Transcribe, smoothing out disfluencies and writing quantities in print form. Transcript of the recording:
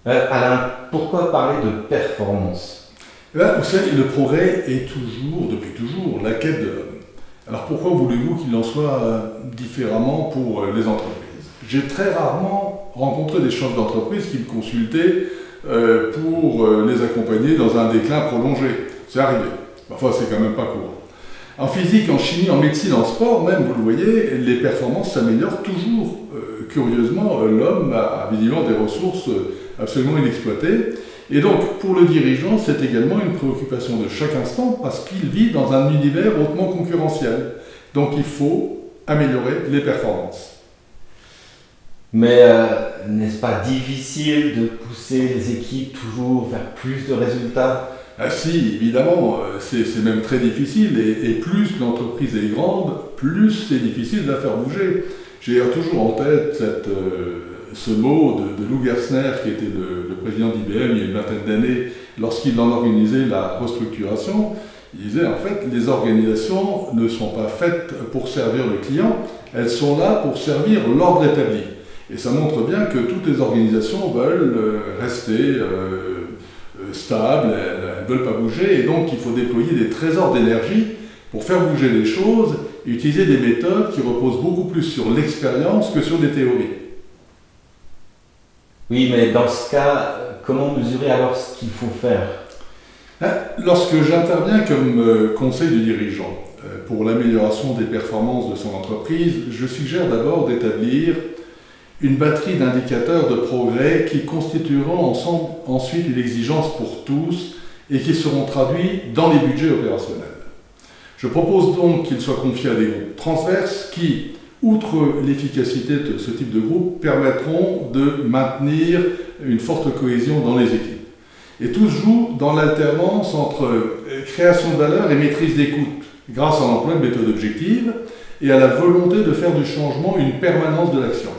Alain, pourquoi parler de performance? Eh bien, vous savez, le progrès est toujours, depuis toujours, la quête de l'homme. Alors pourquoi voulez-vous qu'il en soit différemment pour les entreprises? J'ai très rarement rencontré des chefs d'entreprise qui me consultaient pour les accompagner dans un déclin prolongé. C'est arrivé. Enfin, c'est quand même pas courant. En physique, en chimie, en médecine, en sport même, vous le voyez, les performances s'améliorent toujours. Curieusement, l'homme a visiblement des ressources absolument inexploitées. Et donc, pour le dirigeant, c'est également une préoccupation de chaque instant parce qu'il vit dans un univers hautement concurrentiel. Donc, il faut améliorer les performances. Mais n'est-ce pas difficile de pousser les équipes toujours vers plus de résultats? Ah si, évidemment, c'est même très difficile et plus l'entreprise est grande, plus c'est difficile de la faire bouger. J'ai toujours en tête ce mot de Lou Gerstner, qui était le président d'IBM il y a une vingtaine d'années, lorsqu'il en organisait la restructuration. Il disait en fait, les organisations ne sont pas faites pour servir le client, elles sont là pour servir l'ordre établi. Et ça montre bien que toutes les organisations veulent rester stables, elles ne veulent pas bouger, et donc il faut déployer des trésors d'énergie pour faire bouger les choses et utiliser des méthodes qui reposent beaucoup plus sur l'expérience que sur des théories. Oui, mais dans ce cas, comment mesurer alors ce qu'il faut faire? Lorsque j'interviens comme conseil de dirigeant pour l'amélioration des performances de son entreprise, je suggère d'abord d'établir une batterie d'indicateurs de progrès qui constitueront ensuite une exigence pour tous et qui seront traduits dans les budgets opérationnels. Je propose donc qu'ils soient confiés à des groupes transverses qui, outre l'efficacité de ce type de groupe, permettront de maintenir une forte cohésion dans les équipes. Et tout se joue dans l'alternance entre création de valeur et maîtrise des coûts, grâce à l'emploi de méthodes objectives et à la volonté de faire du changement une permanence de l'action.